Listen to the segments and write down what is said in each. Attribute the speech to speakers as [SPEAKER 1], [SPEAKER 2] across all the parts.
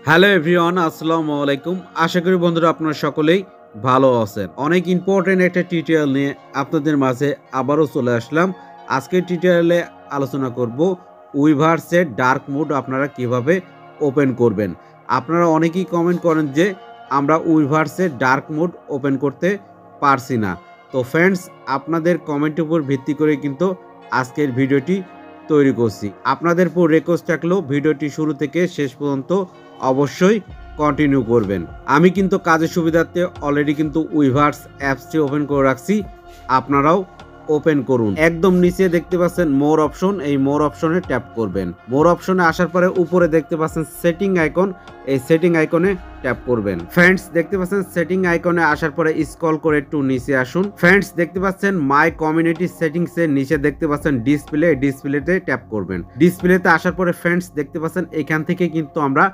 [SPEAKER 1] Hello everyone, আসসালামু আলাইকুম। আশা করি বন্ধুরা আপনারা সকলেই ভালো আছেন। অনেক ইম্পর্টেন্ট একটা টিউটোরিয়াল নিয়ে আপনাদের মাঝে আবারও চলে আসলাম। আজকের টিউটোরিয়ালে আলোচনা করব উইভার্সের ডার্ক মোড আপনারা কিভাবে ওপেন করবেন। আপনারা অনেকেই কমেন্ট করেন যে আমরা উইভার্সের ডার্ক মোড ওপেন করতে পারছি না। তো ফ্রেন্ডস, আপনাদের কমেন্টের উপর ভিত্তি করে কিন্তু আজকের ভিডিওটি তৈরি করছি। আপনাদের উপর রিকোয়েস্ট থাকলেও ভিডিওটি শুরু থেকে শেষ পর্যন্ত অবশ্যই কন্টিনিউ করবেন। আমি কিন্তু কাজের সুবিধার্থে অলরেডি কিন্তু উইভার্স অ্যাপসটি ওপেন করে রাখছি, আপনারাও ওপেন করুন। একদম নিচে দেখতে পাচ্ছেন মোর অপশন, এই মোর অপশনে ট্যাপ করবেন। মোর অপশনে আসার পরে উপরে দেখতে পাচ্ছেন সেটিং আইকন, এই সেটিং আইকনে ট্যাপ করবেন। ফ্রেন্ডস, দেখতে পাচ্ছেন সেটিং আইকনে আসার পরে স্ক্রল করে একটু নিচে আসুন। ফ্রেন্ডস, দেখতে পাচ্ছেন মাই কমিউনিটি সেটিংস এর নিচে দেখতে পাচ্ছেন ডিসপ্লেতে ট্যাপ করবেন। ডিসপ্লেতে আসার পরে ফ্রেন্ডস দেখতে পাচ্ছেন এখান থেকে কিন্তু আমরা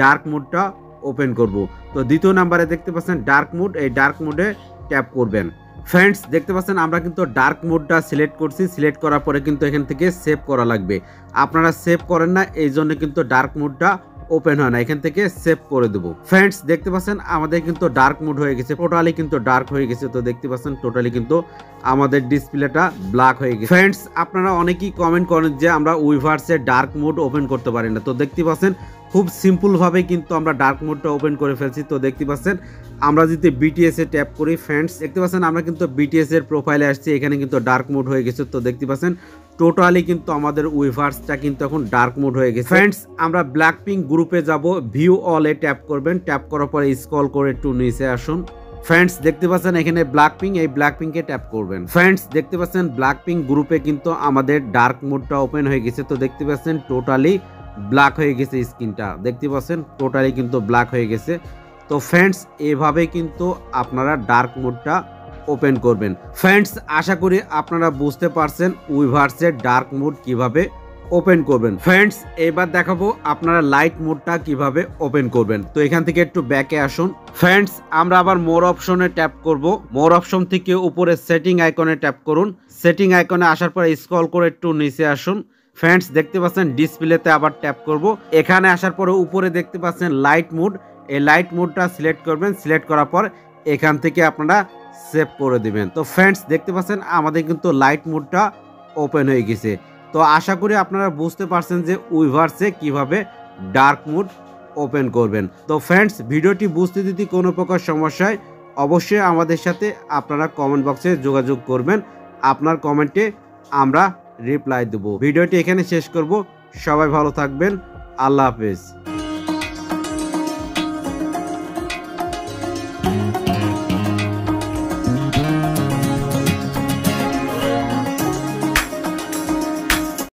[SPEAKER 1] ডার্ক মোডটা ওপেন করব। তো দ্বিতীয় নাম্বারে দেখতে পাচ্ছেন ডার্ক মোড, এই ডার্ক মোডে ট্যাপ করবেন। ফ্রেন্ডস, দেখতে পাচ্ছেন আমরা কিন্তু ডার্ক মোডটা সিলেক্ট করছি। সিলেক্ট করার পরে কিন্তু এখান থেকে সেভ করা লাগবে। আপনারা সেভ করেন না, এই জন্য কিন্তু ডার্ক মোডটা ওপেন হয় না। এখান থেকে সেভ করে দেবো। ফ্রেন্ডস, দেখতে পাচ্ছেন আমাদের কিন্তু ডার্ক মোড হয়ে গেছে, টোটালি কিন্তু ডার্ক হয়ে গেছে। তো দেখতে পাচ্ছেন টোটালি কিন্তু আমাদের ডিসপ্লেটা ব্ল্যাক হয়ে গেছে। ফ্রেন্ডস, আপনারা অনেকেই কমেন্ট করেন যে আমরা উইভার্সের ডার্ক মোড ওপেন করতে পারি না। তো দেখতে পাচ্ছেন খুব সিম্পলভাবে কিন্তু আমরা ডার্ক মোডটা ওপেন করে ফেলছি। তো দেখতে পাচ্ছেন আমরা যদি বিটিএস এ ট্যাপ করি, ফ্রেন্ডস দেখতে পাচ্ছেন আমরা কিন্তু বিটিএস এর প্রোফাইলে আসছি, এখানে কিন্তু ডার্ক মোড হয়ে গেছে। তো দেখতে পাচ্ছেন টোটালি কিন্তু আমাদের উইভার্সটা কিন্তু এখন ডার্ক মোড হয়ে গেছে। ফ্রেন্ডস, আমরা ব্ল্যাকপিঙ্ক গ্রুপে যাব, ভিউ অল এ ট্যাপ করবেন। ট্যাপ করার পরে স্ক্রল করে একটু নিচে আসুন। ফ্রেন্ডস, দেখতে পাচ্ছেন এখানে ব্ল্যাকপিঙ্ক, এই ব্ল্যাকপিঙ্কে ট্যাপ করবেন। ফ্রেন্ডস, দেখতে পাচ্ছেন ব্ল্যাকপিঙ্ক গ্রুপে কিন্তু আমাদের ডার্ক মোডটা ওপেন হয়ে গেছে। তো দেখতে পাচ্ছেন টোটালি ব্ল্যাক হয়ে গেছে স্ক্রিনটা, দেখতে পাচ্ছেন টোটালি কিন্তু ব্ল্যাক হয়ে গেছে। তো ফ্রেন্ডস, এভাবে কিন্তু আপনারা ডার্ক মোডটা ওপেন করবেন। ফ্রেন্ডস, আশা করি আপনারা বুঝতে পারছেন উইভার্সের ডার্ক মোড কিভাবে ওপেন করবেন। ফ্রেন্ডস, এবার দেখাবো আপনারা লাইট মোডটা কিভাবে ওপেন করবেন। তো এখান থেকে একটু ব্যাকে আসুন। ফ্রেন্ডস, আমরা আবার মোর অপশনে ট্যাপ করব। মোর অপশন থেকে উপরে সেটিং আইকনে ট্যাপ করুন। সেটিং আইকনে আসার পরে স্ক্রল করে একটু নিচে আসুন। ফ্রেন্ডস, দেখতে পাচ্ছেন ডিসপ্লেতে আবার ট্যাপ করব। এখানে আসার পরে উপরে দেখতে পাচ্ছেন লাইট মোড, এই লাইট মোডটা সিলেক্ট করবেন। সিলেক্ট করার পর এখান থেকে আপনারা সেভ করে দিবেন। তো ফ্রেন্ডস, দেখতে পাচ্ছেন আমাদের কিন্তু লাইট মোডটা ওপেন হয়ে গেছে। তো আশা করি আপনারা বুঝতে পারছেন যে উইভার্সে কিভাবে ডার্ক মোড ওপেন করবেন। তো ফ্রেন্ডস, ভিডিওটি বুঝতে যদি কোনো প্রকার সমস্যায় অবশ্যই আমাদের সাথে আপনারা কমেন্ট বক্সে যোগাযোগ করবেন। আপনার কমেন্টে আমরা রিপ্লাই দেব। ভিডিওটি এখানে শেষ করব। সবাই ভালো থাকবেন। আল্লাহ হাফেজ।